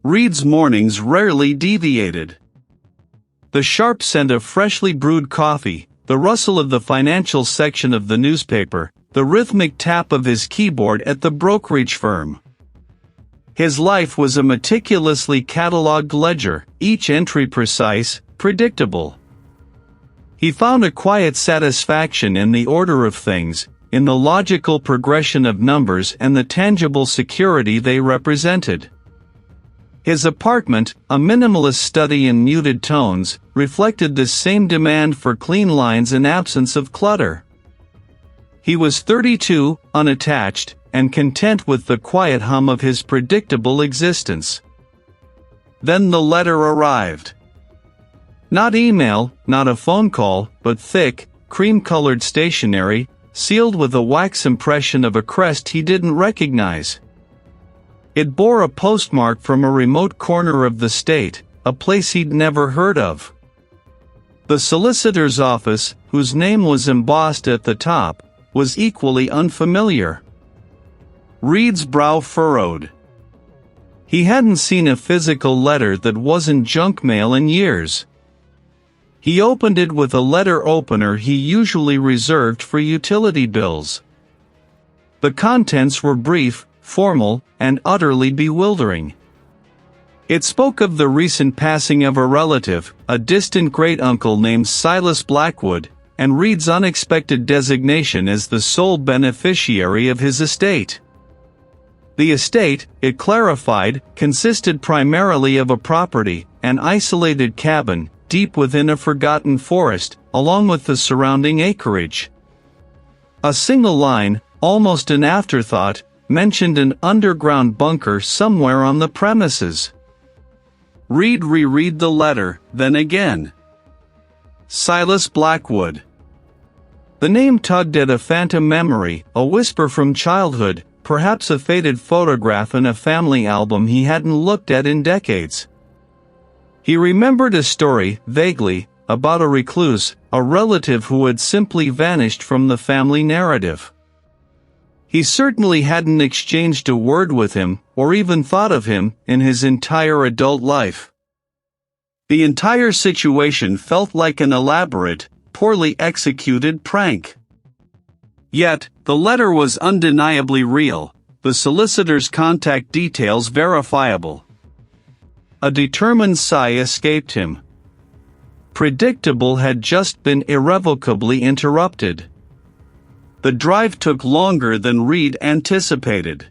Reid's mornings rarely deviated. The sharp scent of freshly brewed coffee, the rustle of the financial section of the newspaper, the rhythmic tap of his keyboard at the brokerage firm. His life was a meticulously catalogued ledger, each entry precise, predictable. He found a quiet satisfaction in the order of things, in the logical progression of numbers and the tangible security they represented. His apartment, a minimalist study in muted tones, reflected this same demand for clean lines and absence of clutter. He was 32, unattached, and content with the quiet hum of his predictable existence. Then the letter arrived. Not email, not a phone call, but thick, cream-colored stationery, sealed with a wax impression of a crest he didn't recognize. It bore a postmark from a remote corner of the state, a place he'd never heard of. The solicitor's office, whose name was embossed at the top, was equally unfamiliar. Reid's brow furrowed. He hadn't seen a physical letter that wasn't junk mail in years. He opened it with a letter opener he usually reserved for utility bills. The contents were brief, formal, and utterly bewildering. It spoke of the recent passing of a relative, a distant great-uncle named Silas Blackwood, and Reid's unexpected designation as the sole beneficiary of his estate. The estate, it clarified, consisted primarily of a property, an isolated cabin, deep within a forgotten forest, along with the surrounding acreage. A single line, almost an afterthought, mentioned an underground bunker somewhere on the premises. Reid reread the letter, then again. Silas Blackwood. The name tugged at a phantom memory, a whisper from childhood, perhaps a faded photograph in a family album he hadn't looked at in decades. He remembered a story, vaguely, about a recluse, a relative who had simply vanished from the family narrative. He certainly hadn't exchanged a word with him, or even thought of him, in his entire adult life. The entire situation felt like an elaborate, poorly executed prank. Yet, the letter was undeniably real, the solicitor's contact details verifiable. A determined sigh escaped him. Predictable had just been irrevocably interrupted. The drive took longer than Reid anticipated.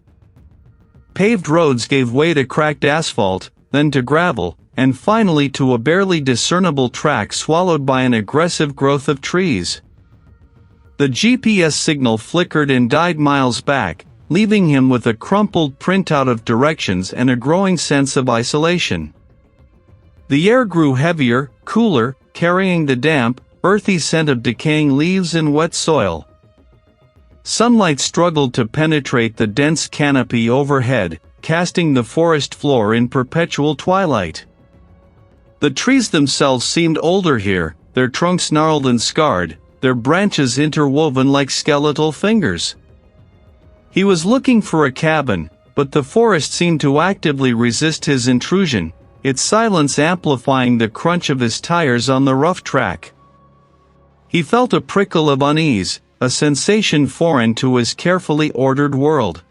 Paved roads gave way to cracked asphalt, then to gravel, and finally to a barely discernible track swallowed by an aggressive growth of trees. The GPS signal flickered and died miles back, leaving him with a crumpled printout of directions and a growing sense of isolation. The air grew heavier, cooler, carrying the damp, earthy scent of decaying leaves and wet soil. Sunlight struggled to penetrate the dense canopy overhead, casting the forest floor in perpetual twilight. The trees themselves seemed older here, their trunks gnarled and scarred, their branches interwoven like skeletal fingers. He was looking for a cabin, but the forest seemed to actively resist his intrusion, its silence amplifying the crunch of his tires on the rough track. He felt a prickle of unease, a sensation foreign to his carefully ordered world.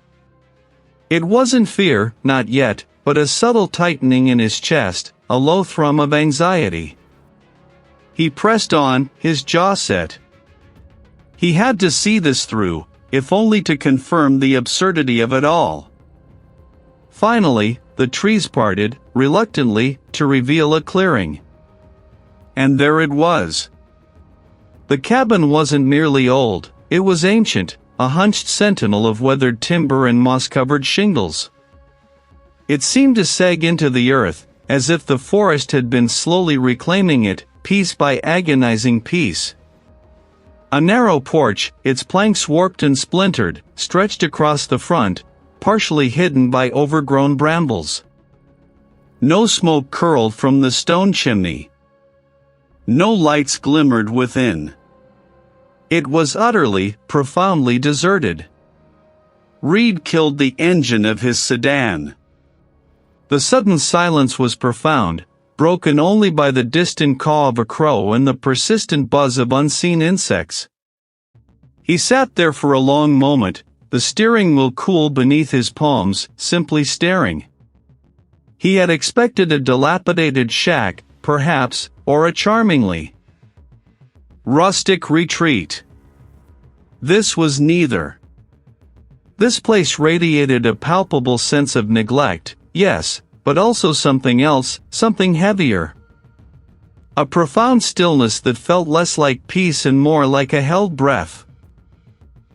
It wasn't fear, not yet, but a subtle tightening in his chest, a low thrum of anxiety. He pressed on, his jaw set. He had to see this through, if only to confirm the absurdity of it all. Finally, the trees parted, reluctantly, to reveal a clearing. And there it was. The cabin wasn't merely old, it was ancient, a hunched sentinel of weathered timber and moss-covered shingles. It seemed to sag into the earth, as if the forest had been slowly reclaiming it, piece by agonizing piece. A narrow porch, its planks warped and splintered, stretched across the front, partially hidden by overgrown brambles. No smoke curled from the stone chimney. No lights glimmered within. It was utterly, profoundly deserted. Reid killed the engine of his sedan. The sudden silence was profound, broken only by the distant caw of a crow and the persistent buzz of unseen insects. He sat there for a long moment, the steering wheel cool beneath his palms, simply staring. He had expected a dilapidated shack, perhaps, or a charmingly rustic retreat. This was neither. This place radiated a palpable sense of neglect, yes, but also something else, something heavier. A profound stillness that felt less like peace and more like a held breath.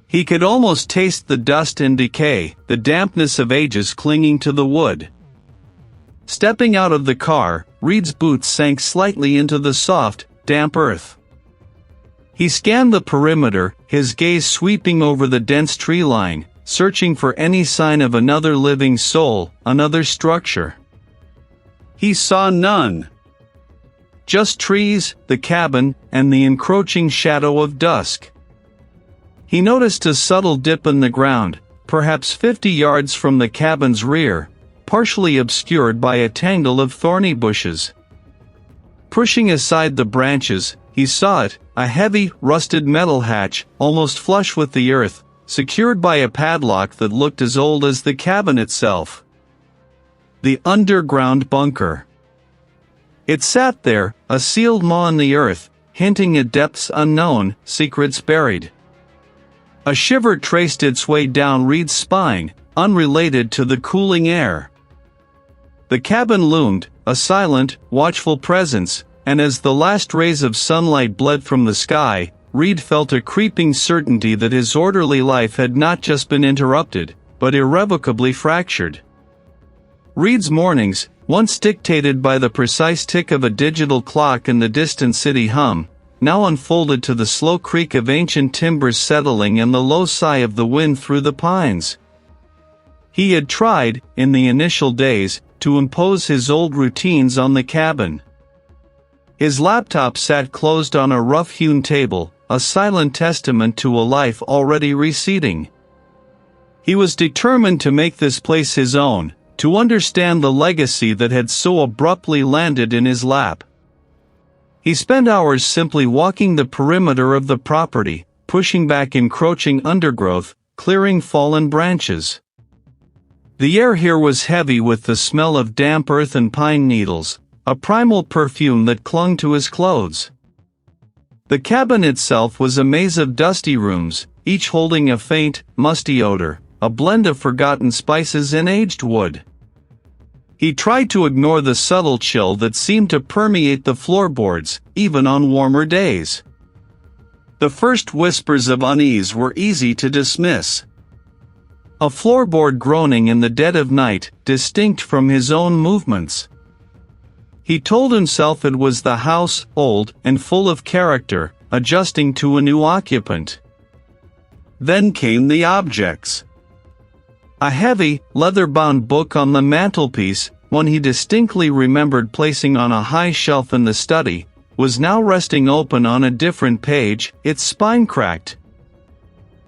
He could almost taste the dust and decay, the dampness of ages clinging to the wood. Stepping out of the car, Reid's boots sank slightly into the soft, damp earth. He scanned the perimeter, his gaze sweeping over the dense tree line, searching for any sign of another living soul, another structure. He saw none. Just trees, the cabin, and the encroaching shadow of dusk. He noticed a subtle dip in the ground, perhaps 50 yards from the cabin's rear, partially obscured by a tangle of thorny bushes. Pushing aside the branches, he saw it, a heavy, rusted metal hatch, almost flush with the earth, secured by a padlock that looked as old as the cabin itself. The underground bunker. It sat there, a sealed maw in the earth, hinting at depths unknown, secrets buried. A shiver traced its way down Reid's spine, unrelated to the cooling air. The cabin loomed, a silent, watchful presence, and as the last rays of sunlight bled from the sky, Reid felt a creeping certainty that his orderly life had not just been interrupted, but irrevocably fractured. Reid's mornings, once dictated by the precise tick of a digital clock and the distant city hum, now unfolded to the slow creak of ancient timbers settling and the low sigh of the wind through the pines. He had tried, in the initial days, to impose his old routines on the cabin. His laptop sat closed on a rough-hewn table, a silent testament to a life already receding. He was determined to make this place his own, to understand the legacy that had so abruptly landed in his lap. He spent hours simply walking the perimeter of the property, pushing back encroaching undergrowth, clearing fallen branches. The air here was heavy with the smell of damp earth and pine needles, a primal perfume that clung to his clothes. The cabin itself was a maze of dusty rooms, each holding a faint, musty odor, a blend of forgotten spices and aged wood. He tried to ignore the subtle chill that seemed to permeate the floorboards, even on warmer days. The first whispers of unease were easy to dismiss. A floorboard groaning in the dead of night, distinct from his own movements. He told himself it was the house, old and full of character, adjusting to a new occupant. Then came the objects. A heavy, leather-bound book on the mantelpiece, one he distinctly remembered placing on a high shelf in the study, was now resting open on a different page, its spine cracked.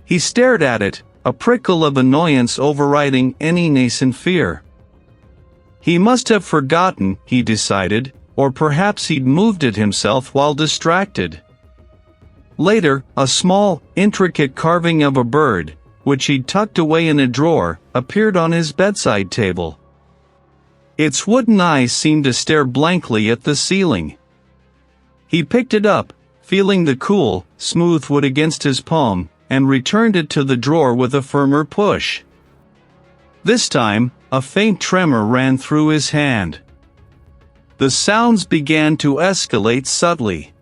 He stared at it, a prickle of annoyance overriding any nascent fear. He must have forgotten, he decided, or perhaps he'd moved it himself while distracted. Later, a small, intricate carving of a bird, which he'd tucked away in a drawer, appeared on his bedside table. Its wooden eyes seemed to stare blankly at the ceiling. He picked it up, feeling the cool, smooth wood against his palm, and returned it to the drawer with a firmer push. This time, a faint tremor ran through his hand. The sounds began to escalate subtly.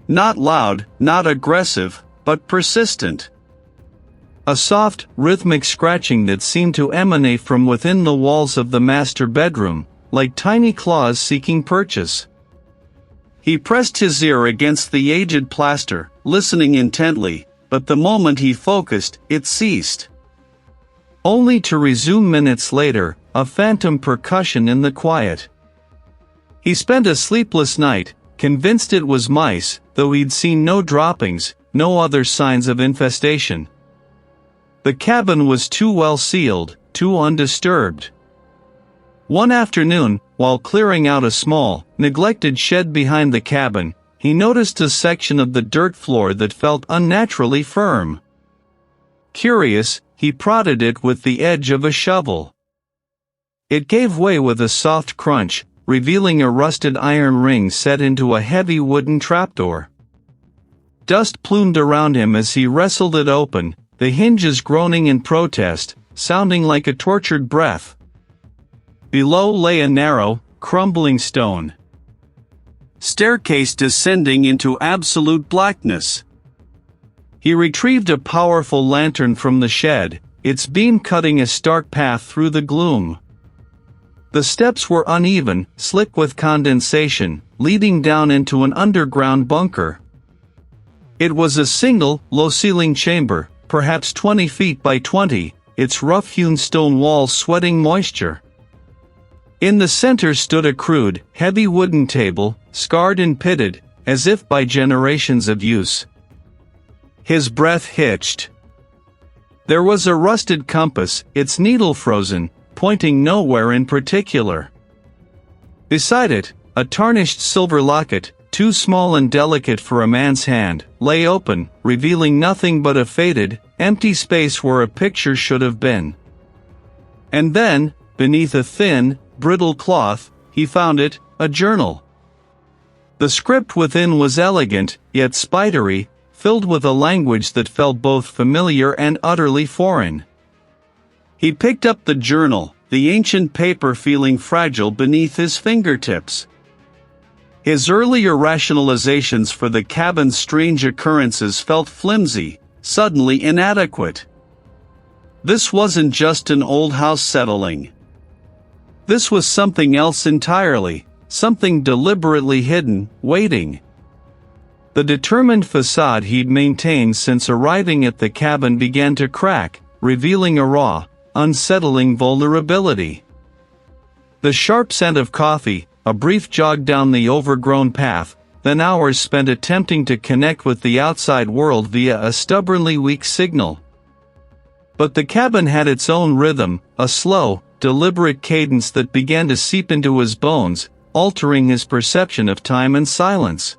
Not loud, not aggressive, but persistent. A soft, rhythmic scratching that seemed to emanate from within the walls of the master bedroom, like tiny claws seeking purchase. He pressed his ear against the aged plaster, listening intently, but the moment he focused, it ceased. Only to resume minutes later, a phantom percussion in the quiet. He spent a sleepless night, convinced it was mice, though he'd seen no droppings, no other signs of infestation. The cabin was too well sealed, too undisturbed. One afternoon, while clearing out a small, neglected shed behind the cabin, he noticed a section of the dirt floor that felt unnaturally firm. Curious, he prodded it with the edge of a shovel. It gave way with a soft crunch, revealing a rusted iron ring set into a heavy wooden trapdoor. Dust plumed around him as he wrestled it open, the hinges groaning in protest, sounding like a tortured breath. Below lay a narrow, crumbling stone staircase descending into absolute blackness. He retrieved a powerful lantern from the shed, its beam cutting a stark path through the gloom. The steps were uneven, slick with condensation, leading down into an underground bunker. It was a single, low-ceiling chamber, perhaps 20 feet by 20, its rough-hewn stone walls sweating moisture. In the center stood a crude, heavy wooden table, scarred and pitted, as if by generations of use. His breath hitched. There was a rusted compass, its needle frozen, pointing nowhere in particular. Beside it, a tarnished silver locket, too small and delicate for a man's hand, lay open, revealing nothing but a faded, empty space where a picture should have been. And then, beneath a thin, brittle cloth, he found it, a journal. The script within was elegant, yet spidery, filled with a language that felt both familiar and utterly foreign. He picked up the journal, the ancient paper feeling fragile beneath his fingertips. His earlier rationalizations for the cabin's strange occurrences felt flimsy, suddenly inadequate. This wasn't just an old house settling. This was something else entirely, something deliberately hidden, waiting. The determined facade he'd maintained since arriving at the cabin began to crack, revealing a raw, unsettling vulnerability. The sharp scent of coffee, a brief jog down the overgrown path, then hours spent attempting to connect with the outside world via a stubbornly weak signal. But the cabin had its own rhythm, a slow, deliberate cadence that began to seep into his bones, altering his perception of time and silence.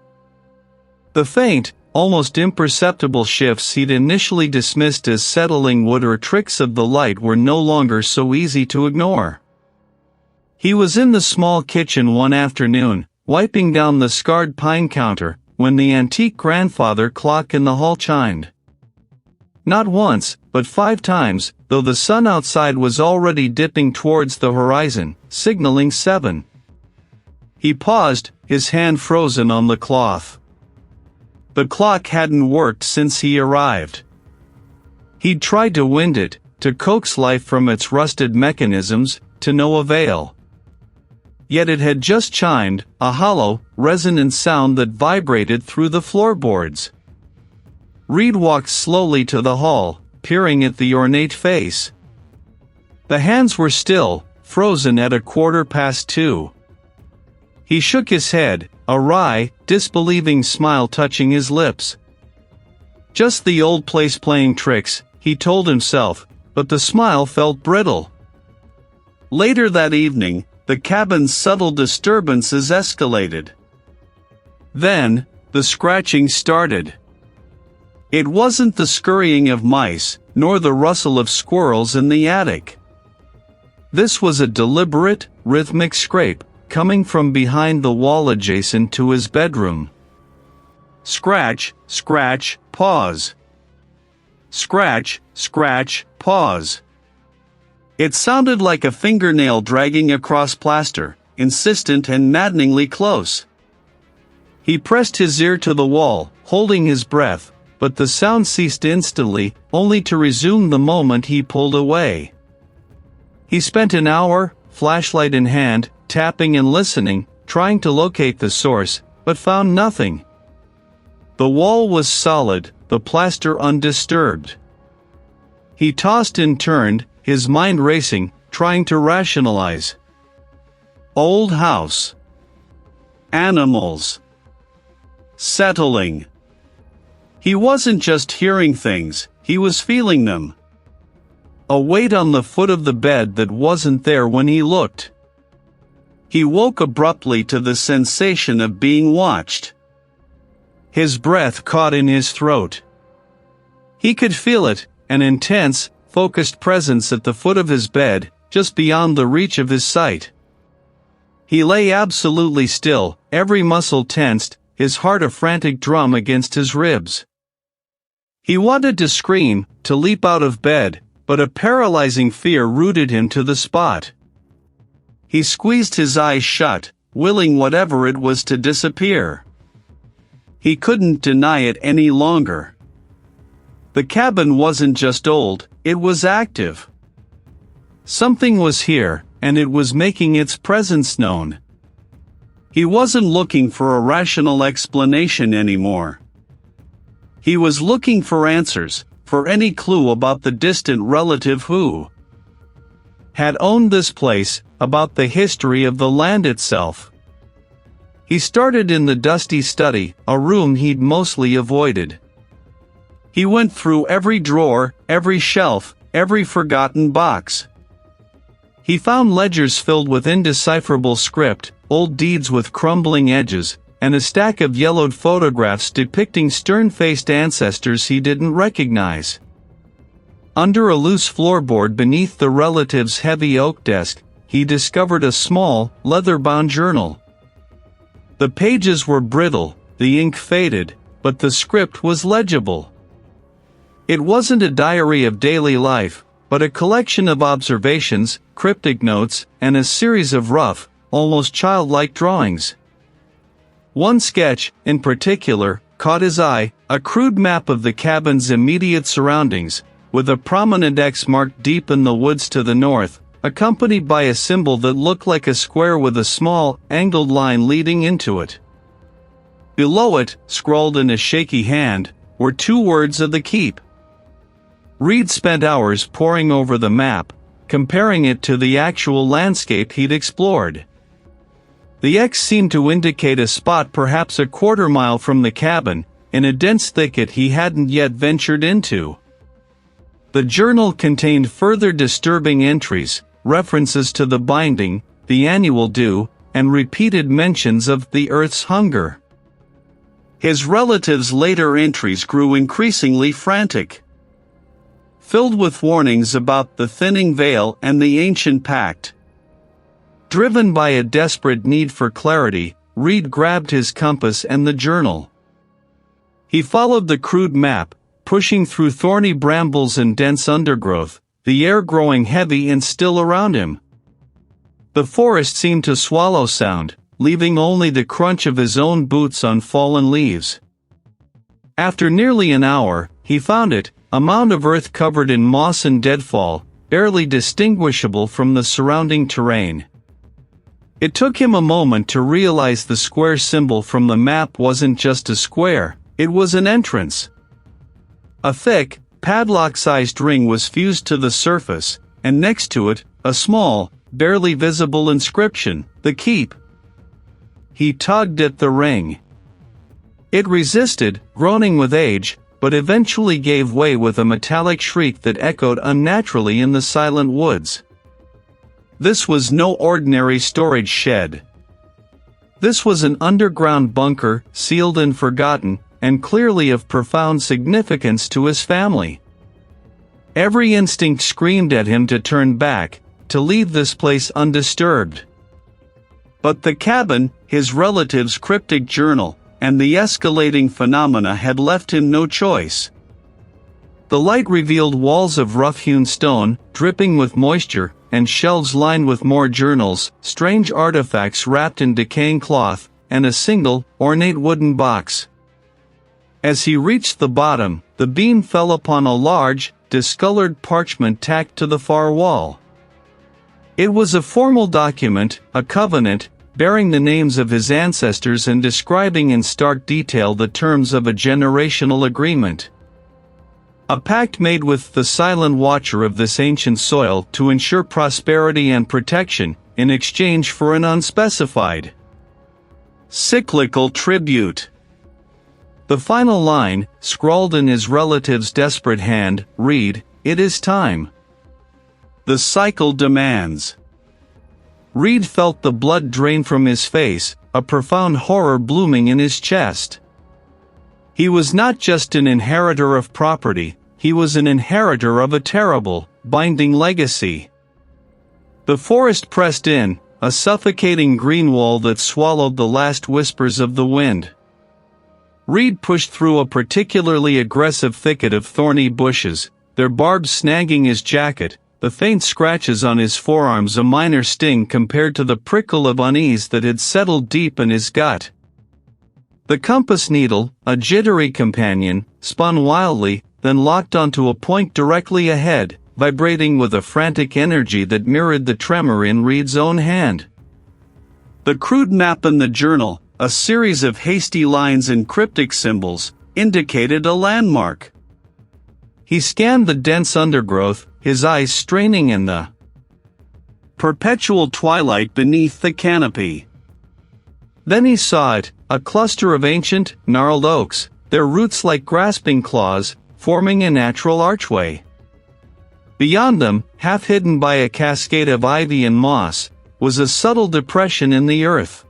The faint, almost imperceptible shifts he'd initially dismissed as settling wood or tricks of the light were no longer so easy to ignore. He was in the small kitchen one afternoon, wiping down the scarred pine counter, when the antique grandfather clock in the hall chimed. Not once, but 5 times, though the sun outside was already dipping towards the horizon, signaling 7. He paused, his hand frozen on the cloth. The clock hadn't worked since he arrived. He'd tried to wind it, to coax life from its rusted mechanisms, to no avail. Yet it had just chimed, a hollow, resonant sound that vibrated through the floorboards. Reid walked slowly to the hall, peering at the ornate face. The hands were still, frozen at 2:15. He shook his head, a wry, disbelieving smile touching his lips. Just the old place playing tricks, he told himself, but the smile felt brittle. Later that evening, the cabin's subtle disturbances escalated. Then, the scratching started. It wasn't the scurrying of mice, nor the rustle of squirrels in the attic. This was a deliberate, rhythmic scrape, coming from behind the wall adjacent to his bedroom. Scratch, scratch, pause. Scratch, scratch, pause. It sounded like a fingernail dragging across plaster, insistent and maddeningly close. He pressed his ear to the wall, holding his breath, but the sound ceased instantly, only to resume the moment he pulled away. He spent an hour, flashlight in hand, tapping and listening, trying to locate the source, but found nothing. The wall was solid, the plaster undisturbed. He tossed and turned, his mind racing, trying to rationalize. Old house. Animals. Settling. He wasn't just hearing things, he was feeling them. A weight on the foot of the bed that wasn't there when he looked. He woke abruptly to the sensation of being watched. His breath caught in his throat. He could feel it, an intense, focused presence at the foot of his bed, just beyond the reach of his sight. He lay absolutely still, every muscle tensed, his heart a frantic drum against his ribs. He wanted to scream, to leap out of bed, but a paralyzing fear rooted him to the spot. He squeezed his eyes shut, willing whatever it was to disappear. He couldn't deny it any longer. The cabin wasn't just old, it was active. Something was here, and it was making its presence known. He wasn't looking for a rational explanation anymore. He was looking for answers, for any clue about the distant relative who had owned this place, about the history of the land itself. He started in the dusty study, a room he'd mostly avoided. He went through every drawer, every shelf, every forgotten box. He found ledgers filled with indecipherable script, old deeds with crumbling edges, and a stack of yellowed photographs depicting stern-faced ancestors he didn't recognize. Under a loose floorboard beneath the relative's heavy oak desk, he discovered a small, leather-bound journal. The pages were brittle, the ink faded, but the script was legible. It wasn't a diary of daily life, but a collection of observations, cryptic notes, and a series of rough, almost childlike drawings. One sketch, in particular, caught his eye, a crude map of the cabin's immediate surroundings, with a prominent X marked deep in the woods to the north, accompanied by a symbol that looked like a square with a small, angled line leading into it. Below it, scrawled in a shaky hand, were 2 words of the keep. Reid spent hours poring over the map, comparing it to the actual landscape he'd explored. The X seemed to indicate a spot perhaps a quarter-mile from the cabin, in a dense thicket he hadn't yet ventured into. The journal contained further disturbing entries, references to the binding, the annual due, and repeated mentions of the Earth's hunger. His relatives' later entries grew increasingly frantic, filled with warnings about the thinning veil and the ancient pact. Driven by a desperate need for clarity, Reid grabbed his compass and the journal. He followed the crude map, pushing through thorny brambles and dense undergrowth, the air growing heavy and still around him. The forest seemed to swallow sound, leaving only the crunch of his own boots on fallen leaves. After nearly an hour, he found it, a mound of earth covered in moss and deadfall, barely distinguishable from the surrounding terrain. It took him a moment to realize the square symbol from the map wasn't just a square, it was an entrance. A thick, padlock-sized ring was fused to the surface, and next to it, a small, barely visible inscription, "The Keep." He tugged at the ring. It resisted, groaning with age, but eventually gave way with a metallic shriek that echoed unnaturally in the silent woods. This was no ordinary storage shed. This was an underground bunker, sealed and forgotten, and clearly of profound significance to his family. Every instinct screamed at him to turn back, to leave this place undisturbed. But the cabin, his relative's cryptic journal, and the escalating phenomena had left him no choice. The light revealed walls of rough-hewn stone, dripping with moisture, and shelves lined with more journals, strange artifacts wrapped in decaying cloth, and a single, ornate wooden box. As he reached the bottom, the beam fell upon a large, discolored parchment tacked to the far wall. It was a formal document, a covenant, bearing the names of his ancestors and describing in stark detail the terms of a generational agreement. A pact made with the silent watcher of this ancient soil to ensure prosperity and protection, in exchange for an unspecified, cyclical tribute. The final line, scrawled in his relative's desperate hand, read, "It is time. The cycle demands." Reid felt the blood drain from his face, a profound horror blooming in his chest. He was not just an inheritor of property, he was an inheritor of a terrible, binding legacy. The forest pressed in, a suffocating green wall that swallowed the last whispers of the wind. Reid pushed through a particularly aggressive thicket of thorny bushes, their barbs snagging his jacket, the faint scratches on his forearms a minor sting compared to the prickle of unease that had settled deep in his gut. The compass needle, a jittery companion, spun wildly, then locked onto a point directly ahead, vibrating with a frantic energy that mirrored the tremor in Reid's own hand. The crude map in the journal, a series of hasty lines and cryptic symbols, indicated a landmark. He scanned the dense undergrowth, his eyes straining in the perpetual twilight beneath the canopy. Then he saw it, a cluster of ancient, gnarled oaks, their roots like grasping claws, forming a natural archway. Beyond them, half hidden by a cascade of ivy and moss, was a subtle depression in the earth.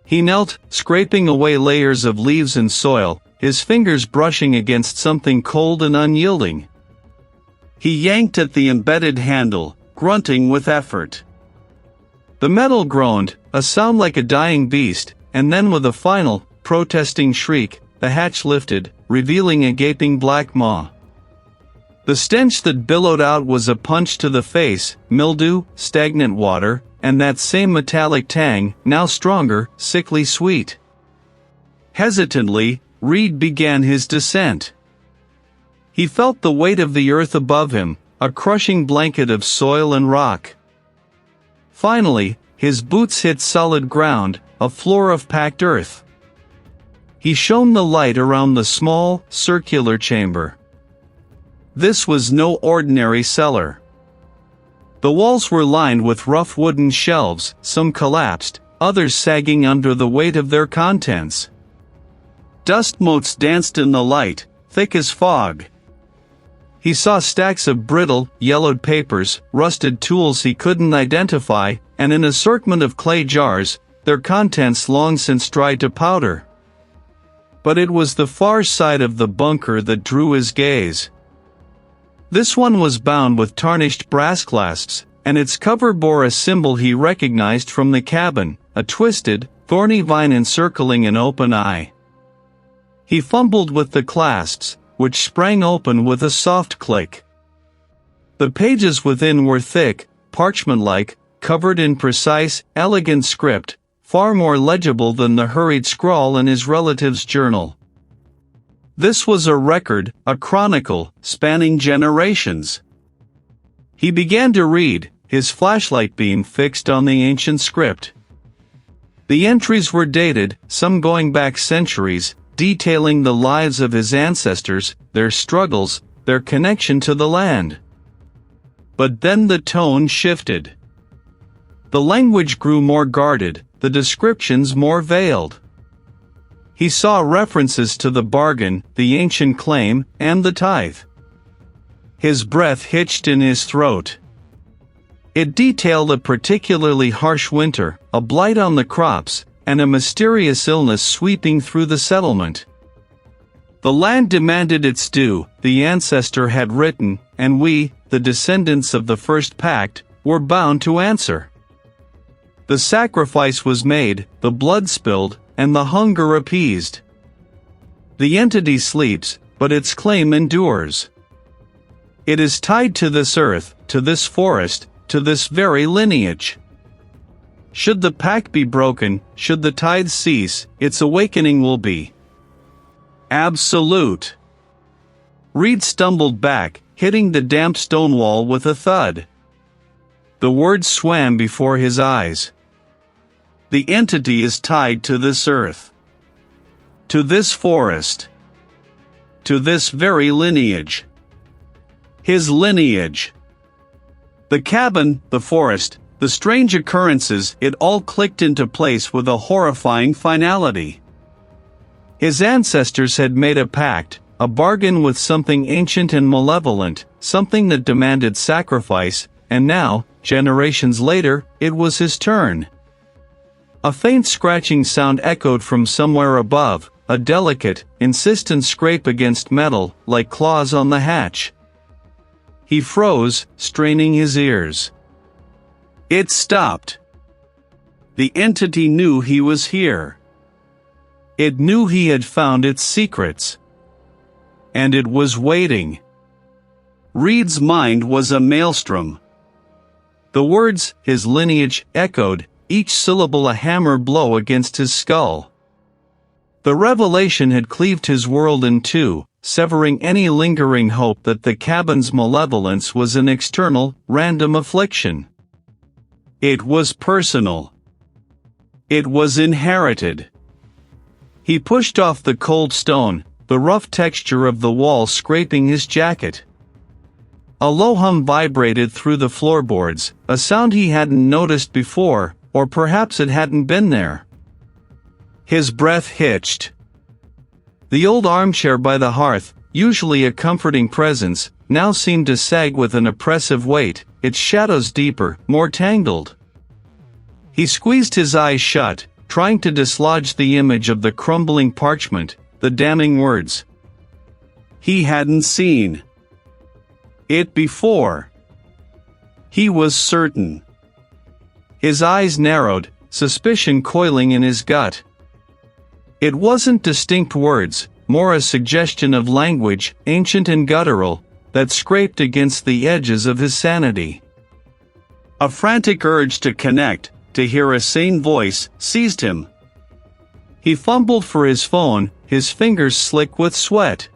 He knelt, scraping away layers of leaves and soil, his fingers brushing against something cold and unyielding. He yanked at the embedded handle, grunting with effort. The metal groaned, a sound like a dying beast, and then with a final, protesting shriek, the hatch lifted, revealing a gaping black maw. The stench that billowed out was a punch to the face, mildew, stagnant water, and that same metallic tang, now stronger, sickly sweet. Hesitantly, Reid began his descent. He felt the weight of the earth above him, a crushing blanket of soil and rock. Finally, his boots hit solid ground, a floor of packed earth. He shone the light around the small, circular chamber. This was no ordinary cellar. The walls were lined with rough wooden shelves, some collapsed, others sagging under the weight of their contents. Dust motes danced in the light, thick as fog. He saw stacks of brittle, yellowed papers, rusted tools he couldn't identify, and an assortment of clay jars, their contents long since dried to powder. But it was the far side of the bunker that drew his gaze. This one was bound with tarnished brass clasps, and its cover bore a symbol he recognized from the cabin, a twisted, thorny vine encircling an open eye. He fumbled with the clasps, which sprang open with a soft click. The pages within were thick, parchment-like, covered in precise, elegant script, far more legible than the hurried scrawl in his relative's journal. This was a record, a chronicle, spanning generations. He began to read, his flashlight beam fixed on the ancient script. The entries were dated, some going back centuries, detailing the lives of his ancestors, their struggles, their connection to the land. But then the tone shifted. The language grew more guarded, the descriptions more veiled. He saw references to the bargain, the ancient claim, and the tithe. His breath hitched in his throat. It detailed a particularly harsh winter, a blight on the crops, and a mysterious illness sweeping through the settlement. The land demanded its due, the ancestor had written, and we, the descendants of the first pact, were bound to answer. The sacrifice was made, the blood spilled, and the hunger appeased. The entity sleeps, but its claim endures. It is tied to this earth, to this forest, to this very lineage. Should the pact be broken, should the tide cease, its awakening will be absolute. Reid stumbled back, hitting the damp stone wall with a thud. The words swam before his eyes. The entity is tied to this earth, to this forest, to this very lineage. His lineage. The cabin, the forest, the strange occurrences, it all clicked into place with a horrifying finality. His ancestors had made a pact, a bargain with something ancient and malevolent, something that demanded sacrifice, and now, generations later, it was his turn. A faint scratching sound echoed from somewhere above, a delicate, insistent scrape against metal, like claws on the hatch. He froze, straining his ears. It stopped. The entity knew he was here. It knew he had found its secrets. And it was waiting. Reid's mind was a maelstrom. The words, his lineage, echoed, each syllable a hammer blow against his skull. The revelation had cleaved his world in two, severing any lingering hope that the cabin's malevolence was an external, random affliction. It was personal. It was inherited. He pushed off the cold stone, the rough texture of the wall scraping his jacket. A low hum vibrated through the floorboards, a sound he hadn't noticed before, or perhaps it hadn't been there. His breath hitched. The old armchair by the hearth, usually a comforting presence, now seemed to sag with an oppressive weight, its shadows deeper, more tangled. He squeezed his eyes shut, trying to dislodge the image of the crumbling parchment, the damning words. He hadn't seen it before. He was certain. His eyes narrowed, suspicion coiling in his gut. It wasn't distinct words, more a suggestion of language, ancient and guttural, that scraped against the edges of his sanity. A frantic urge to connect, to hear a sane voice, seized him. He fumbled for his phone, his fingers slick with sweat.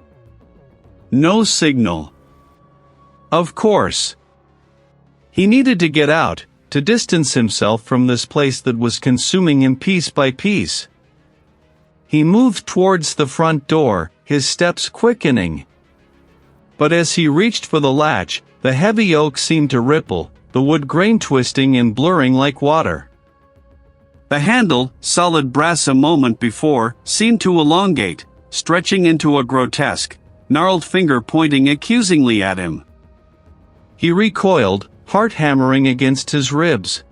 No signal. Of course. He needed to get out, to distance himself from this place that was consuming him piece by piece. He moved towards the front door, his steps quickening. But as he reached for the latch, the heavy oak seemed to ripple, the wood grain twisting and blurring like water. The handle, solid brass a moment before, seemed to elongate, stretching into a grotesque, gnarled finger pointing accusingly at him. He recoiled, heart hammering against his ribs.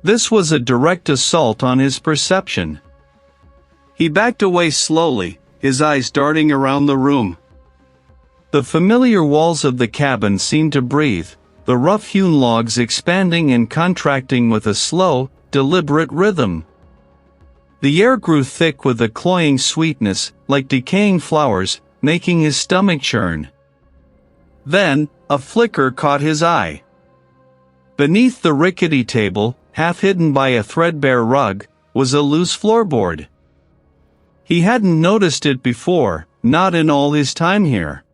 This was a direct assault on his perception. He backed away slowly, his eyes darting around the room. The familiar walls of the cabin seemed to breathe, the rough-hewn logs expanding and contracting with a slow, deliberate rhythm. The air grew thick with a cloying sweetness, like decaying flowers, making his stomach churn. Then, a flicker caught his eye. Beneath the rickety table, half hidden by a threadbare rug, was a loose floorboard. He hadn't noticed it before, not in all his time here.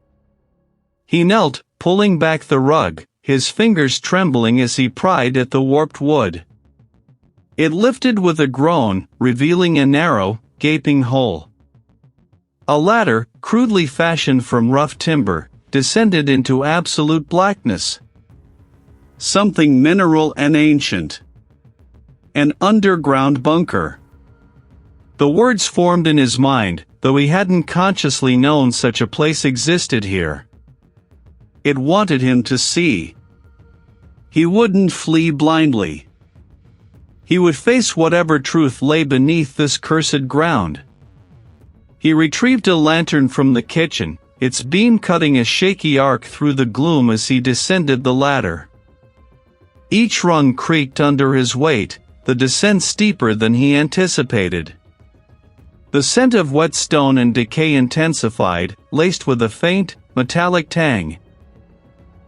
He knelt, pulling back the rug, his fingers trembling as he pried at the warped wood. It lifted with a groan, revealing a narrow, gaping hole. A ladder, crudely fashioned from rough timber, descended into absolute blackness. Something mineral and ancient. An underground bunker. The words formed in his mind, though he hadn't consciously known such a place existed here. It wanted him to see. He wouldn't flee blindly. He would face whatever truth lay beneath this cursed ground. He retrieved a lantern from the kitchen, its beam cutting a shaky arc through the gloom as he descended the ladder. Each rung creaked under his weight, the descent steeper than he anticipated. The scent of wet stone and decay intensified, laced with a faint, metallic tang.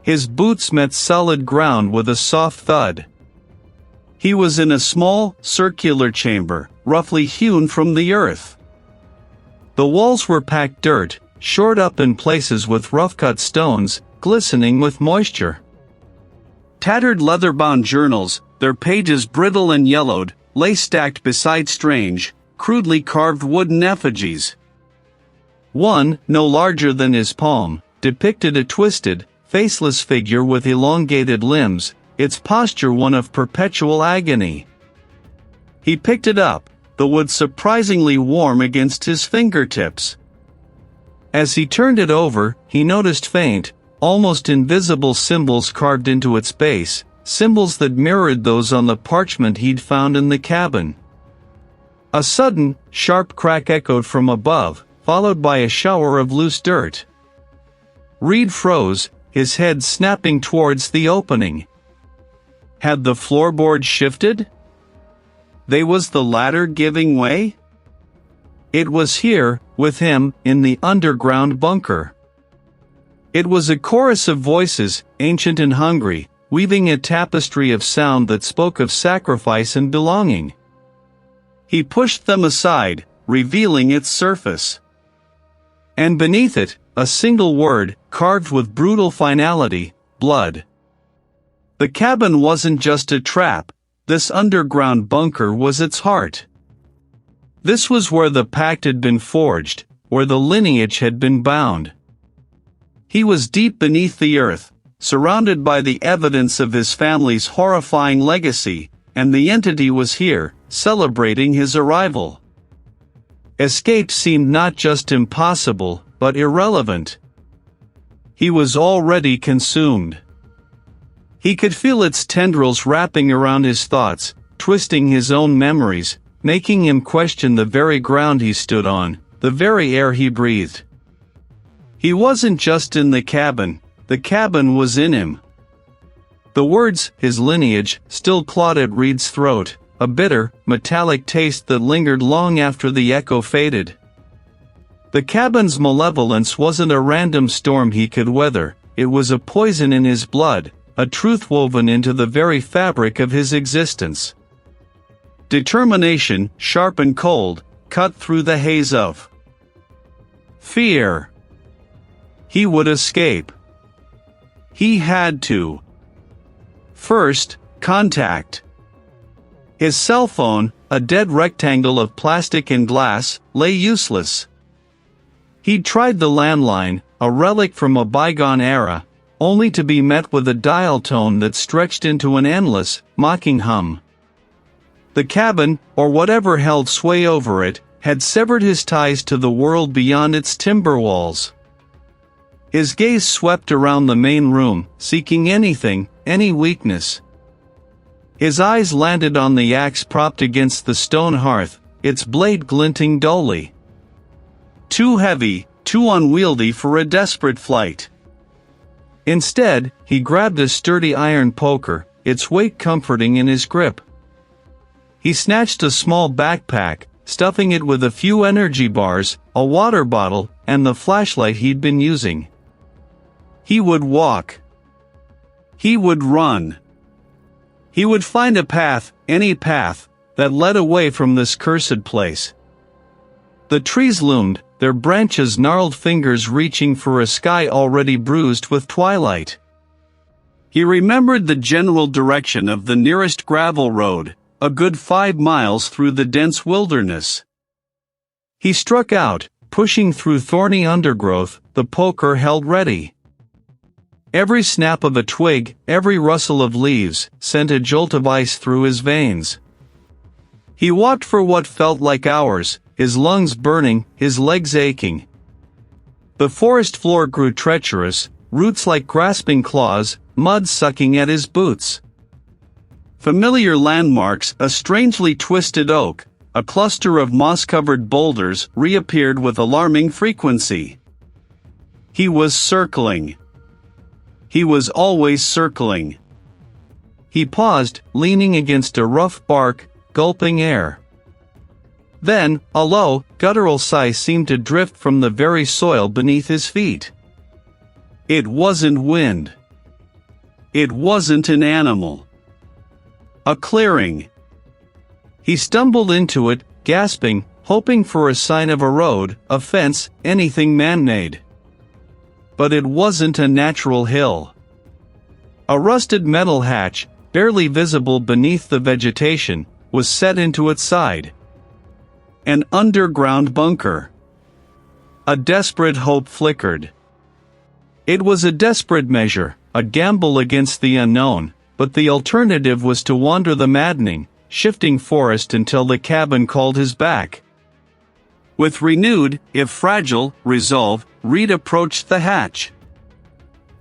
His boots met solid ground with a soft thud. He was in a small, circular chamber, roughly hewn from the earth. The walls were packed dirt, shored up in places with rough-cut stones, glistening with moisture. Tattered leather-bound journals, their pages brittle and yellowed, lay stacked beside strange, crudely carved wooden effigies. One, no larger than his palm, depicted a twisted, faceless figure with elongated limbs, its posture one of perpetual agony. He picked it up, the wood surprisingly warm against his fingertips. As he turned it over, he noticed faint, almost invisible symbols carved into its base, symbols that mirrored those on the parchment he'd found in the cabin. A sudden, sharp crack echoed from above, followed by a shower of loose dirt. Reid froze, his head snapping towards the opening. Had the floorboard shifted? Was the ladder giving way? It was here, with him, in the underground bunker. It was a chorus of voices, ancient and hungry, weaving a tapestry of sound that spoke of sacrifice and belonging. He pushed them aside, revealing its surface. And beneath it, a single word, carved with brutal finality: blood. The cabin wasn't just a trap, this underground bunker was its heart. This was where the pact had been forged, where the lineage had been bound. He was deep beneath the earth, surrounded by the evidence of his family's horrifying legacy, and the entity was here, celebrating his arrival. Escape seemed not just impossible, but irrelevant. He was already consumed. He could feel its tendrils wrapping around his thoughts, twisting his own memories, making him question the very ground he stood on, the very air he breathed. He wasn't just in the cabin was in him. The words, his lineage, still clawed at Reid's throat, a bitter, metallic taste that lingered long after the echo faded. The cabin's malevolence wasn't a random storm he could weather, it was a poison in his blood, a truth woven into the very fabric of his existence. Determination, sharp and cold, cut through the haze of fear. He would escape. He had to. First, contact. His cell phone, a dead rectangle of plastic and glass, lay useless. He'd tried the landline, a relic from a bygone era, only to be met with a dial tone that stretched into an endless, mocking hum. The cabin, or whatever held sway over it, had severed his ties to the world beyond its timber walls. His gaze swept around the main room, seeking anything, any weakness. His eyes landed on the axe propped against the stone hearth, its blade glinting dully. Too heavy, too unwieldy for a desperate flight. Instead, he grabbed a sturdy iron poker, its weight comforting in his grip. He snatched a small backpack, stuffing it with a few energy bars, a water bottle, and the flashlight he'd been using. He would walk. He would run. He would find a path, any path, that led away from this cursed place. The trees loomed, their branches gnarled fingers reaching for a sky already bruised with twilight. He remembered the general direction of the nearest gravel road, a good 5 miles through the dense wilderness. He struck out, pushing through thorny undergrowth, the poker held ready. Every snap of a twig, every rustle of leaves, sent a jolt of ice through his veins. He walked for what felt like hours, his lungs burning, his legs aching. The forest floor grew treacherous, roots like grasping claws, mud sucking at his boots. Familiar landmarks, a strangely twisted oak, a cluster of moss-covered boulders, reappeared with alarming frequency. He was circling. He was always circling. He paused, leaning against a rough bark, gulping air. Then, a low, guttural sigh seemed to drift from the very soil beneath his feet. It wasn't wind. It wasn't an animal. A clearing. He stumbled into it, gasping, hoping for a sign of a road, a fence, anything man-made. But it wasn't a natural hill. A rusted metal hatch, barely visible beneath the vegetation, was set into its side. An underground bunker. A desperate hope flickered. It was a desperate measure, a gamble against the unknown, but the alternative was to wander the maddening, shifting forest until the cabin called his back. With renewed, if fragile, resolve, Reid approached the hatch.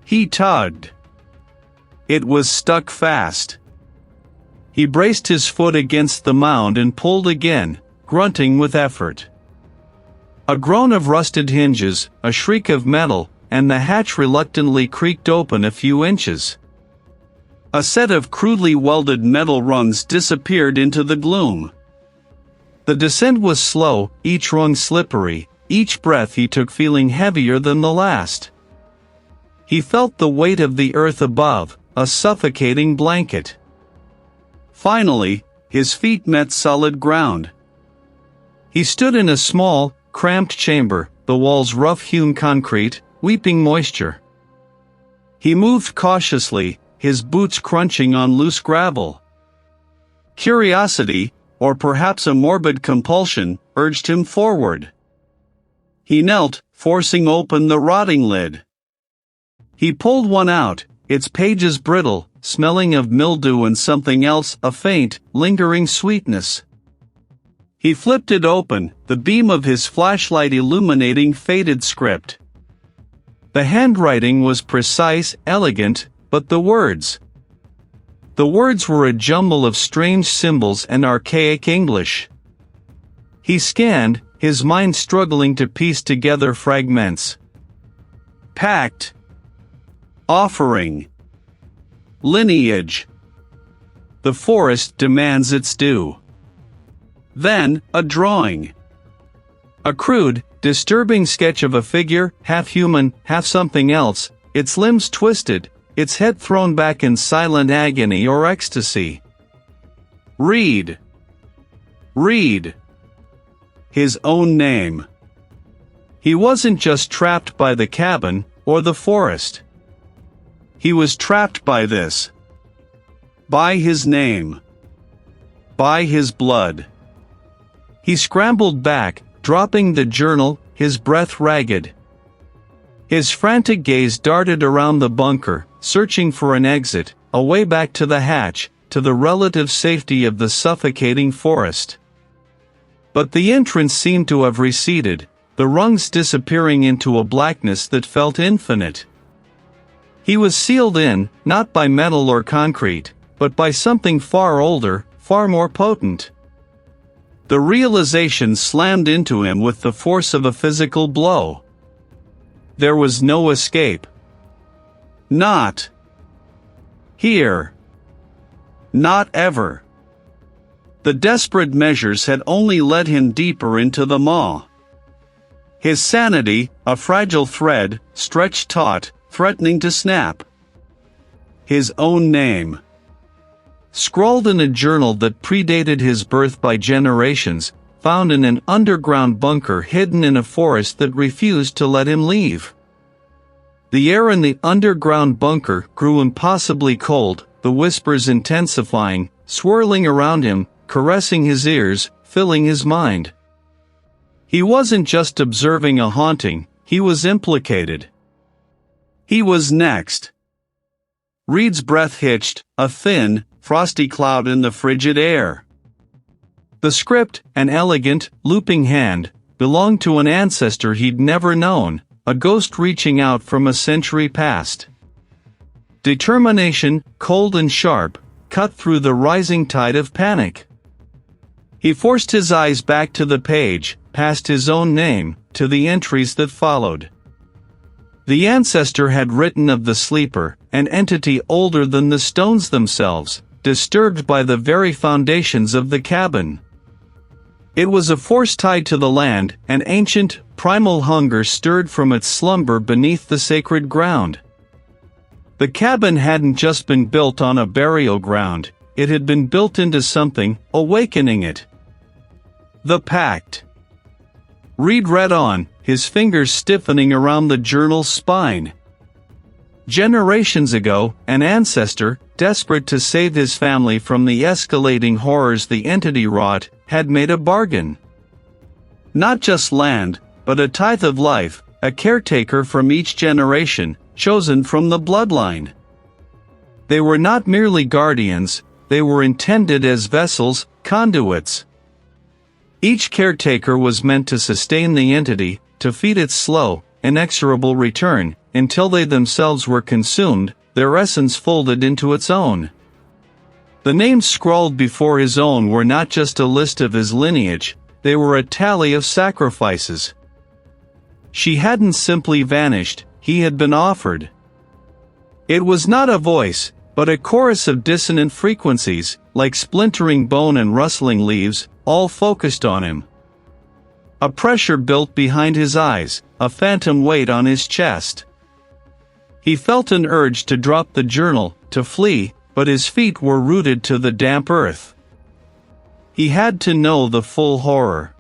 He tugged. It was stuck fast. He braced his foot against the mound and pulled again, grunting with effort. A groan of rusted hinges, a shriek of metal, and the hatch reluctantly creaked open a few inches. A set of crudely welded metal rungs disappeared into the gloom. The descent was slow, each rung slippery, each breath he took feeling heavier than the last. He felt the weight of the earth above, a suffocating blanket. Finally, his feet met solid ground. He stood in a small, cramped chamber, the walls rough-hewn concrete, weeping moisture. He moved cautiously, his boots crunching on loose gravel. Curiosity, or perhaps a morbid compulsion, urged him forward. He knelt, forcing open the rotting lid. He pulled one out, its pages brittle, smelling of mildew and something else, a faint, lingering sweetness. He flipped it open, the beam of his flashlight illuminating faded script. The handwriting was precise, elegant, but the words. The words were a jumble of strange symbols and archaic English. He scanned, his mind struggling to piece together fragments. Pact. Offering. Lineage. The forest demands its due. Then, a drawing. A crude, disturbing sketch of a figure, half human, half something else, its limbs twisted, its head thrown back in silent agony or ecstasy. Reid. Reid. His own name. He wasn't just trapped by the cabin, or the forest. He was trapped by this. By his name. By his blood. He scrambled back, dropping the journal, his breath ragged. His frantic gaze darted around the bunker, searching for an exit, a way back to the hatch, to the relative safety of the suffocating forest. But the entrance seemed to have receded, the rungs disappearing into a blackness that felt infinite. He was sealed in, not by metal or concrete, but by something far older, far more potent. The realization slammed into him with the force of a physical blow. There was no escape. Not here. Not ever. The desperate measures had only led him deeper into the maw. His sanity, a fragile thread, stretched taut, threatening to snap. His own name. Scrawled in a journal that predated his birth by generations, found in an underground bunker hidden in a forest that refused to let him leave. The air in the underground bunker grew impossibly cold, the whispers intensifying, swirling around him, caressing his ears, filling his mind. He wasn't just observing a haunting, he was implicated. He was next. Reid's breath hitched, a thin, frosty cloud in the frigid air. The script, an elegant, looping hand, belonged to an ancestor he'd never known, a ghost reaching out from a century past. Determination, cold and sharp, cut through the rising tide of panic. He forced his eyes back to the page, past his own name, to the entries that followed. The ancestor had written of the sleeper, an entity older than the stones themselves, disturbed by the very foundations of the cabin. It was a force tied to the land, an ancient, primal hunger stirred from its slumber beneath the sacred ground. The cabin hadn't just been built on a burial ground, it had been built into something, awakening it. The Pact. Reid read on, his fingers stiffening around the journal's spine. Generations ago, an ancestor, desperate to save his family from the escalating horrors the entity wrought, had made a bargain. Not just land, but a tithe of life, a caretaker from each generation, chosen from the bloodline. They were not merely guardians, they were intended as vessels, conduits. Each caretaker was meant to sustain the entity, to feed its slow, inexorable return, until they themselves were consumed, their essence folded into its own. The names scrawled before his own were not just a list of his lineage, they were a tally of sacrifices. She hadn't simply vanished, he had been offered. It was not a voice, but a chorus of dissonant frequencies, like splintering bone and rustling leaves, all focused on him. A pressure built behind his eyes, a phantom weight on his chest. He felt an urge to drop the journal, to flee, but his feet were rooted to the damp earth. He had to know the full horror.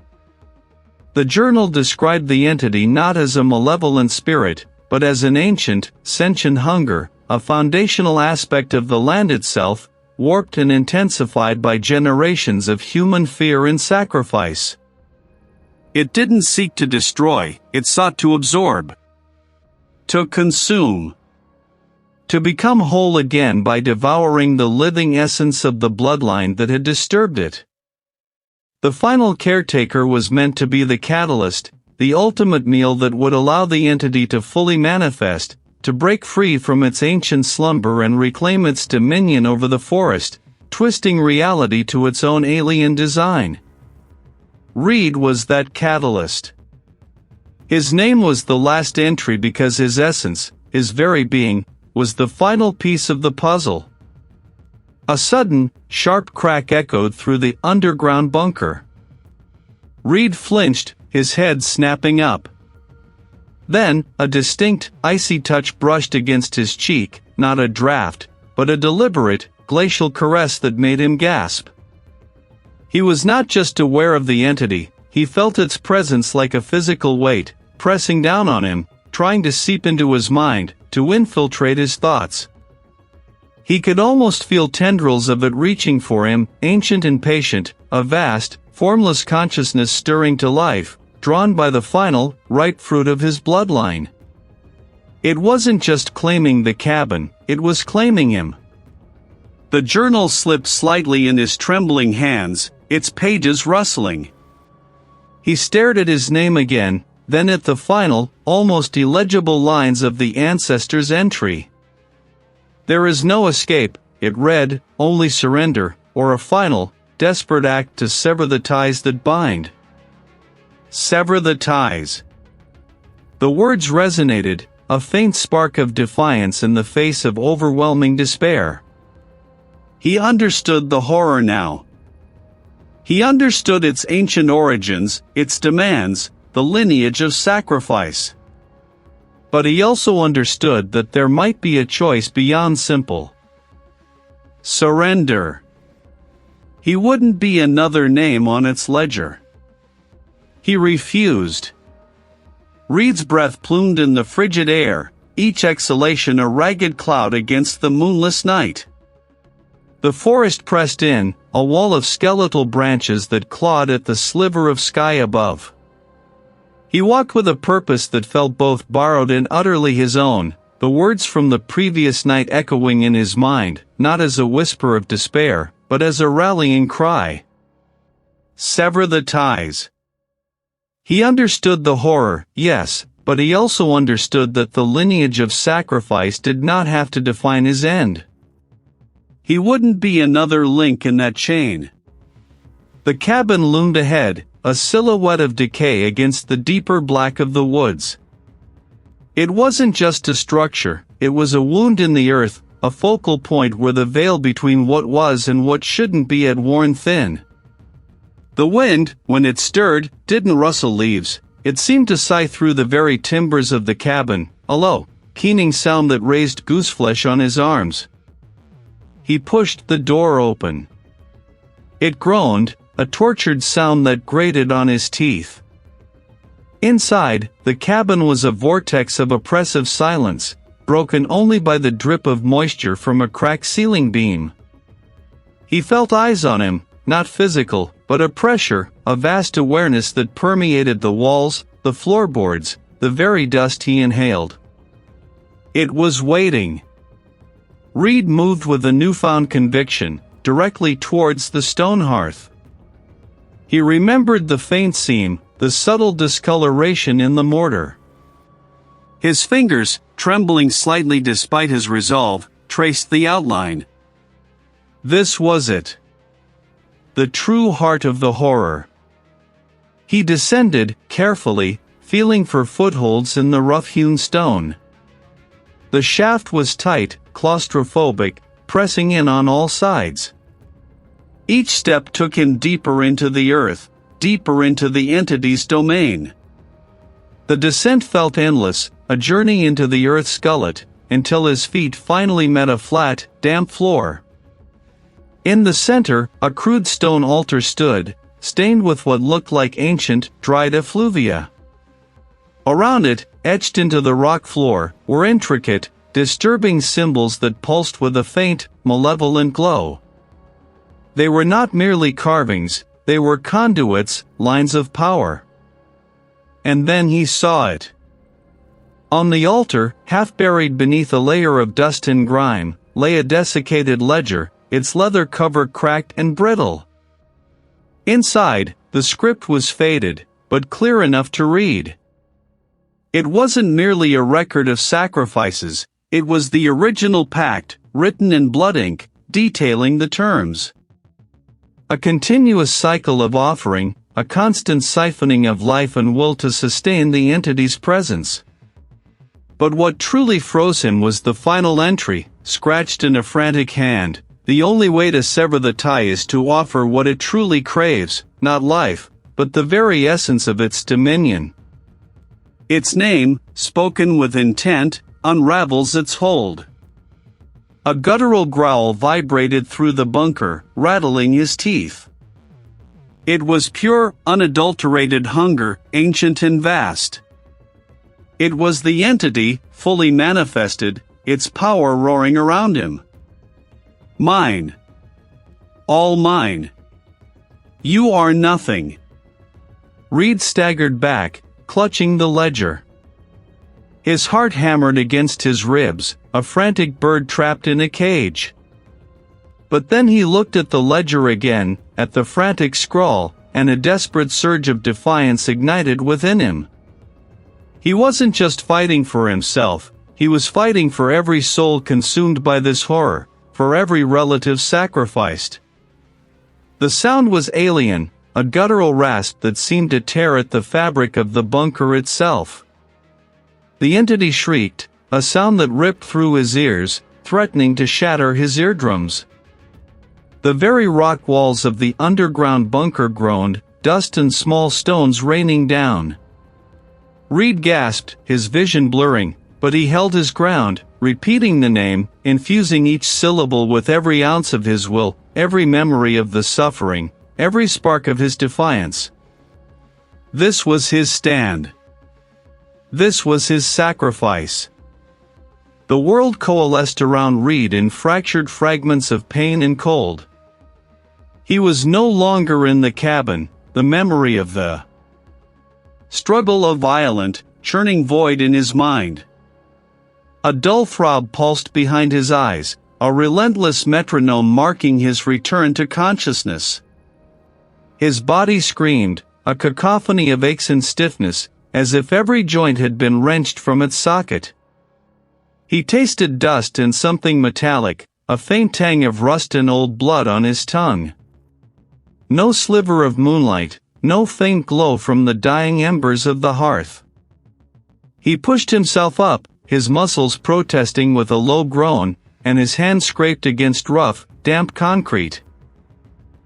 The journal described the entity not as a malevolent spirit, but as an ancient, sentient hunger, a foundational aspect of the land itself, warped and intensified by generations of human fear and sacrifice. It didn't seek to destroy, it sought to absorb. To consume. To become whole again by devouring the living essence of the bloodline that had disturbed it. The final caretaker was meant to be the catalyst, the ultimate meal that would allow the entity to fully manifest, to break free from its ancient slumber and reclaim its dominion over the forest, twisting reality to its own alien design. Reid was that catalyst. His name was the last entry because his essence, his very being, was the final piece of the puzzle. A sudden, sharp crack echoed through the underground bunker. Reid flinched, his head snapping up. Then, a distinct, icy touch brushed against his cheek, not a draft, but a deliberate, glacial caress that made him gasp. He was not just aware of the entity, he felt its presence like a physical weight, pressing down on him, trying to seep into his mind, to infiltrate his thoughts. He could almost feel tendrils of it reaching for him, ancient and patient, a vast, formless consciousness stirring to life, drawn by the final, ripe fruit of his bloodline. It wasn't just claiming the cabin, it was claiming him. The journal slipped slightly in his trembling hands, its pages rustling. He stared at his name again, then at the final, almost illegible lines of the ancestor's entry. There is no escape, it read, only surrender, or a final, desperate act to sever the ties that bind. Sever the ties. The words resonated, a faint spark of defiance in the face of overwhelming despair. He understood the horror now. He understood its ancient origins, its demands, the lineage of sacrifice. But he also understood that there might be a choice beyond simple surrender. He wouldn't be another name on its ledger. He refused. Reid's breath plumed in the frigid air, each exhalation a ragged cloud against the moonless night. The forest pressed in, a wall of skeletal branches that clawed at the sliver of sky above. He walked with a purpose that felt both borrowed and utterly his own, the words from the previous night echoing in his mind, not as a whisper of despair, but as a rallying cry. Sever the ties. He understood the horror, yes, but he also understood that the lineage of sacrifice did not have to define his end. He wouldn't be another link in that chain. The cabin loomed ahead, a silhouette of decay against the deeper black of the woods. It wasn't just a structure, it was a wound in the earth, a focal point where the veil between what was and what shouldn't be had worn thin. The wind, when it stirred, didn't rustle leaves, it seemed to sigh through the very timbers of the cabin, a low, keening sound that raised gooseflesh on his arms. He pushed the door open. It groaned, a tortured sound that grated on his teeth. Inside, the cabin was a vortex of oppressive silence, broken only by the drip of moisture from a cracked ceiling beam. He felt eyes on him, not physical, but a pressure, a vast awareness that permeated the walls, the floorboards, the very dust he inhaled. It was waiting. Reid moved with a newfound conviction, directly towards the stone hearth. He remembered the faint seam, the subtle discoloration in the mortar. His fingers, trembling slightly despite his resolve, traced the outline. This was it. The true heart of the horror. He descended, carefully, feeling for footholds in the rough-hewn stone. The shaft was tight, claustrophobic, pressing in on all sides. Each step took him deeper into the earth, deeper into the entity's domain. The descent felt endless, a journey into the earth's gullet, until his feet finally met a flat, damp floor. In the center, a crude stone altar stood, stained with what looked like ancient, dried effluvia. Around it, etched into the rock floor, were intricate, disturbing symbols that pulsed with a faint, malevolent glow. They were not merely carvings, they were conduits, lines of power. And then he saw it. On the altar, half buried beneath a layer of dust and grime, lay a desiccated ledger, its leather cover cracked and brittle. Inside, the script was faded, but clear enough to read. It wasn't merely a record of sacrifices, it was the original pact, written in blood ink, detailing the terms. A continuous cycle of offering, a constant siphoning of life and will to sustain the entity's presence. But what truly froze him was the final entry, scratched in a frantic hand. The only way to sever the tie is to offer what it truly craves, not life, but the very essence of its dominion. Its name, spoken with intent, unravels its hold. A guttural growl vibrated through the bunker, rattling his teeth. It was pure, unadulterated hunger, ancient and vast. It was the entity, fully manifested, its power roaring around him. Mine. All mine. You are nothing. Reid staggered back, clutching the ledger. His heart hammered against his ribs, a frantic bird trapped in a cage. But then he looked at the ledger again, at the frantic scrawl, and a desperate surge of defiance ignited within him. He wasn't just fighting for himself, he was fighting for every soul consumed by this horror, for every relative sacrificed. The sound was alien, a guttural rasp that seemed to tear at the fabric of the bunker itself. The entity shrieked, a sound that ripped through his ears, threatening to shatter his eardrums. The very rock walls of the underground bunker groaned, dust and small stones raining down. Reid gasped, his vision blurring, but he held his ground, repeating the name, infusing each syllable with every ounce of his will, every memory of the suffering, every spark of his defiance. This was his stand. This was his sacrifice. The world coalesced around Reid in fractured fragments of pain and cold. He was no longer in the cabin, the memory of the struggle a violent, churning void in his mind. A dull throb pulsed behind his eyes, a relentless metronome marking his return to consciousness. His body screamed, a cacophony of aches and stiffness, as if every joint had been wrenched from its socket. He tasted dust and something metallic, a faint tang of rust and old blood on his tongue. No sliver of moonlight, no faint glow from the dying embers of the hearth. He pushed himself up, his muscles protesting with a low groan, and his hand scraped against rough, damp concrete.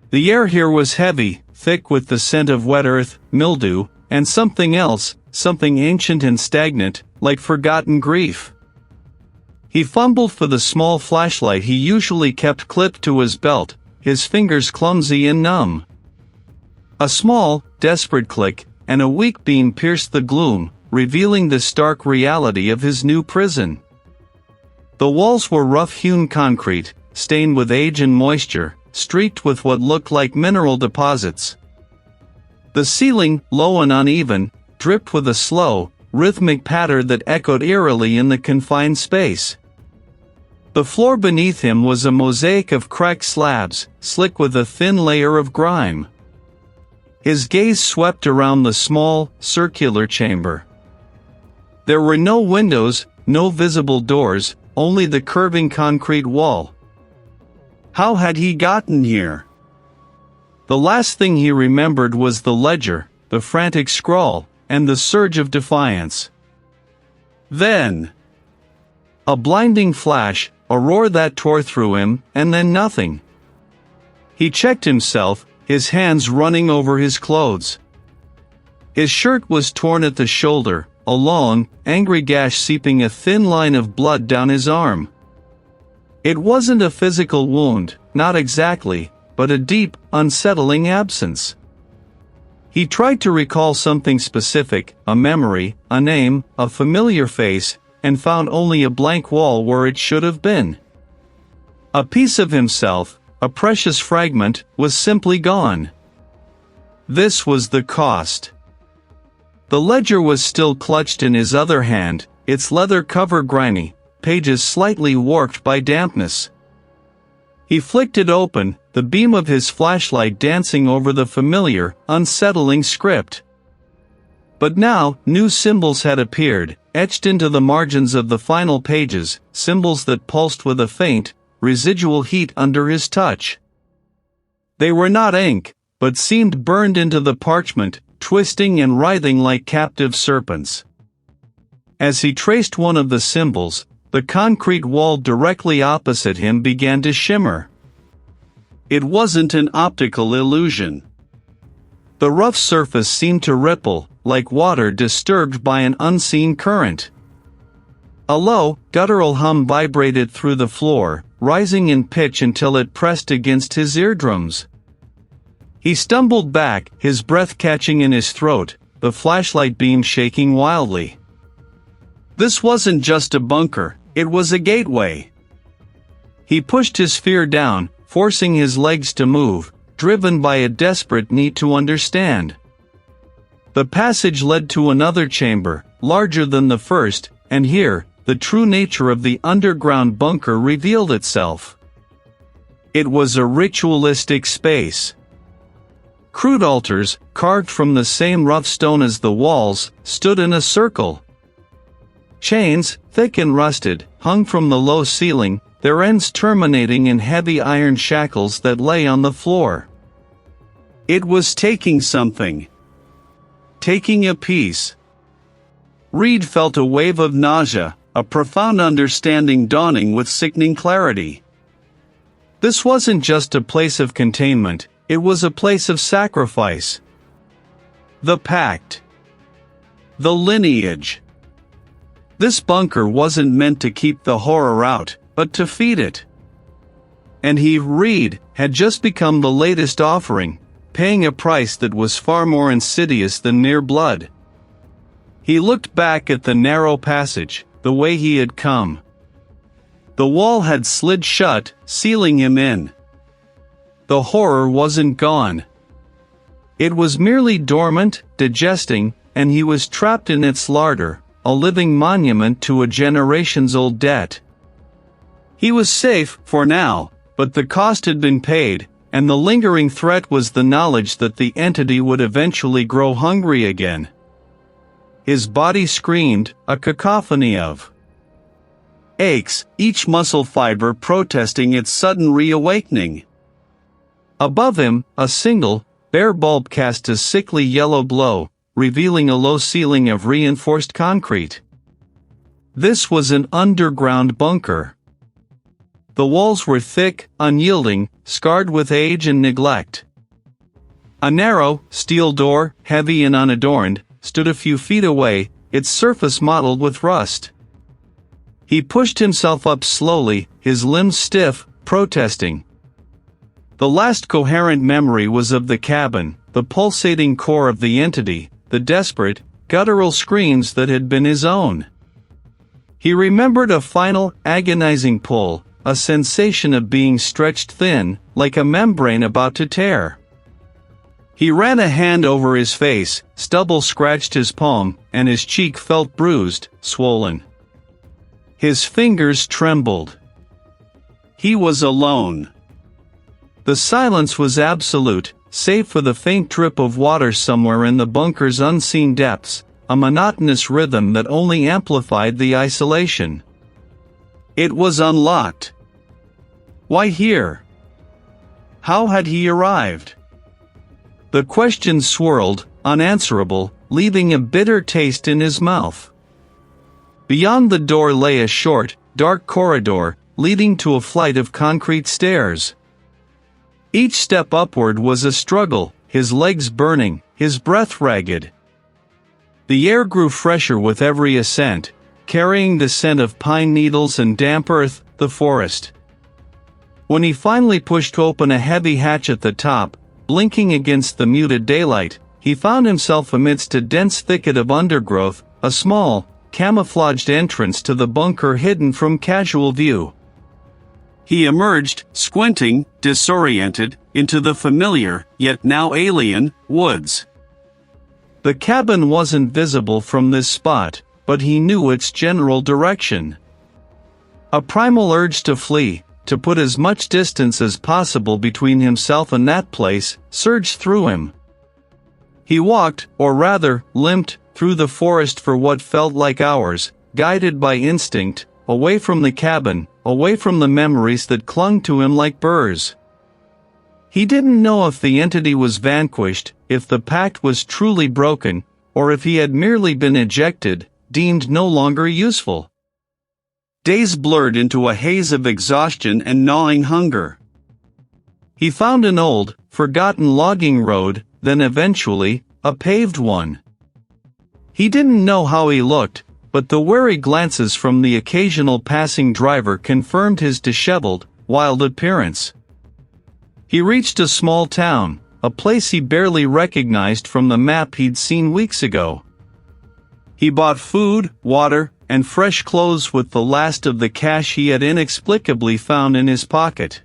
The air here was heavy, thick with the scent of wet earth, mildew, and something else, something ancient and stagnant, like forgotten grief. He fumbled for the small flashlight he usually kept clipped to his belt, his fingers clumsy and numb. A small, desperate click, and a weak beam pierced the gloom, revealing the stark reality of his new prison. The walls were rough-hewn concrete, stained with age and moisture, streaked with what looked like mineral deposits. The ceiling, low and uneven, dripped with a slow, rhythmic patter that echoed eerily in the confined space. The floor beneath him was a mosaic of cracked slabs, slick with a thin layer of grime. His gaze swept around the small, circular chamber. There were no windows, no visible doors, only the curving concrete wall. How had he gotten here? The last thing he remembered was the ledger, the frantic scrawl, and the surge of defiance. Then, a blinding flash, a roar that tore through him, and then nothing. He checked himself, his hands running over his clothes. His shirt was torn at the shoulder, a long, angry gash seeping a thin line of blood down his arm. It wasn't a physical wound, not exactly, but a deep, unsettling absence. He tried to recall something specific, a memory, a name, a familiar face, and found only a blank wall where it should have been. A piece of himself, a precious fragment, was simply gone. This was the cost. The ledger was still clutched in his other hand, its leather cover grimy, pages slightly warped by dampness. He flicked it open, the beam of his flashlight dancing over the familiar, unsettling script. But now, new symbols had appeared, etched into the margins of the final pages, symbols that pulsed with a faint, residual heat under his touch. They were not ink, but seemed burned into the parchment, twisting and writhing like captive serpents. As he traced one of the symbols, the concrete wall directly opposite him began to shimmer. It wasn't an optical illusion. The rough surface seemed to ripple, like water disturbed by an unseen current. A low, guttural hum vibrated through the floor, rising in pitch until it pressed against his eardrums. He stumbled back, his breath catching in his throat, the flashlight beam shaking wildly. This wasn't just a bunker, it was a gateway. He pushed his fear down, forcing his legs to move, driven by a desperate need to understand. The passage led to another chamber, larger than the first, and here, the true nature of the underground bunker revealed itself. It was a ritualistic space. Crude altars, carved from the same rough stone as the walls, stood in a circle. Chains, thick and rusted, hung from the low ceiling, their ends terminating in heavy iron shackles that lay on the floor. It was taking something. Taking a piece. Reid felt a wave of nausea, a profound understanding dawning with sickening clarity. This wasn't just a place of containment, it was a place of sacrifice. The pact. The lineage. This bunker wasn't meant to keep the horror out, but to feed it. And he, Reid, had just become the latest offering, paying a price that was far more insidious than mere blood. He looked back at the narrow passage, the way he had come. The wall had slid shut, sealing him in. The horror wasn't gone. It was merely dormant, digesting, and he was trapped in its larder, a living monument to a generations-old debt. He was safe, for now, but the cost had been paid, and the lingering threat was the knowledge that the entity would eventually grow hungry again. His body screamed, a cacophony of aches, each muscle fiber protesting its sudden reawakening. Above him, a single, bare bulb cast a sickly yellow glow, revealing a low ceiling of reinforced concrete. This was an underground bunker. The walls were thick, unyielding, scarred with age and neglect. A narrow, steel door, heavy and unadorned, stood a few feet away, its surface mottled with rust. He pushed himself up slowly, his limbs stiff, protesting. The last coherent memory was of the cabin, the pulsating core of the entity, the desperate, guttural screams that had been his own. He remembered a final, agonizing pull, a sensation of being stretched thin, like a membrane about to tear. He ran a hand over his face, stubble scratched his palm, and his cheek felt bruised, swollen. His fingers trembled. He was alone. The silence was absolute, save for the faint drip of water somewhere in the bunker's unseen depths, a monotonous rhythm that only amplified the isolation. It was unlocked. Why here? How had he arrived? The questions swirled, unanswerable, leaving a bitter taste in his mouth. Beyond the door lay a short, dark corridor, leading to a flight of concrete stairs. Each step upward was a struggle, his legs burning, his breath ragged. The air grew fresher with every ascent, carrying the scent of pine needles and damp earth, the forest. When he finally pushed open a heavy hatch at the top, blinking against the muted daylight, he found himself amidst a dense thicket of undergrowth, a small, camouflaged entrance to the bunker hidden from casual view. He emerged, squinting, disoriented, into the familiar, yet now alien, woods. The cabin wasn't visible from this spot, but he knew its general direction. A primal urge to flee, to put as much distance as possible between himself and that place, surged through him. He walked, or rather, limped, through the forest for what felt like hours, guided by instinct, away from the cabin, away from the memories that clung to him like burrs. He didn't know if the entity was vanquished, if the pact was truly broken, or if he had merely been ejected, deemed no longer useful. Days blurred into a haze of exhaustion and gnawing hunger. He found an old, forgotten logging road, then eventually, a paved one. He didn't know how he looked, but the wary glances from the occasional passing driver confirmed his disheveled, wild appearance. He reached a small town, a place he barely recognized from the map he'd seen weeks ago. He bought food, water, and fresh clothes with the last of the cash he had inexplicably found in his pocket.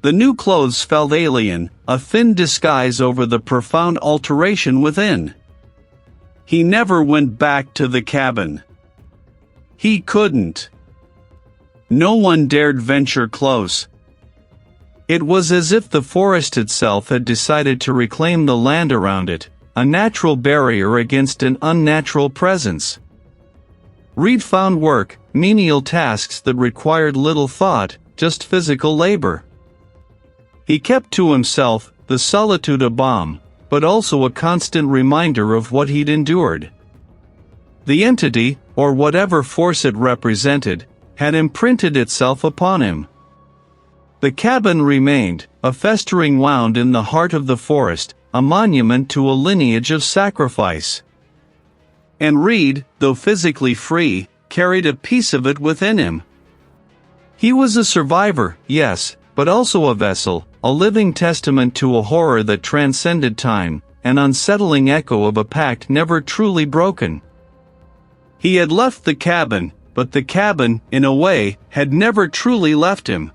The new clothes felt alien, a thin disguise over the profound alteration within. He never went back to the cabin. He couldn't. No one dared venture close. It was as if the forest itself had decided to reclaim the land around it, a natural barrier against an unnatural presence. Reid found work, menial tasks that required little thought, just physical labor. He kept to himself, the solitude a balm, but also a constant reminder of what he'd endured. The entity, or whatever force it represented, had imprinted itself upon him. The cabin remained, a festering wound in the heart of the forest, a monument to a lineage of sacrifice. And Reid, though physically free, carried a piece of it within him. He was a survivor, yes, but also a vessel, a living testament to a horror that transcended time, an unsettling echo of a pact never truly broken. He had left the cabin, but the cabin, in a way, had never truly left him.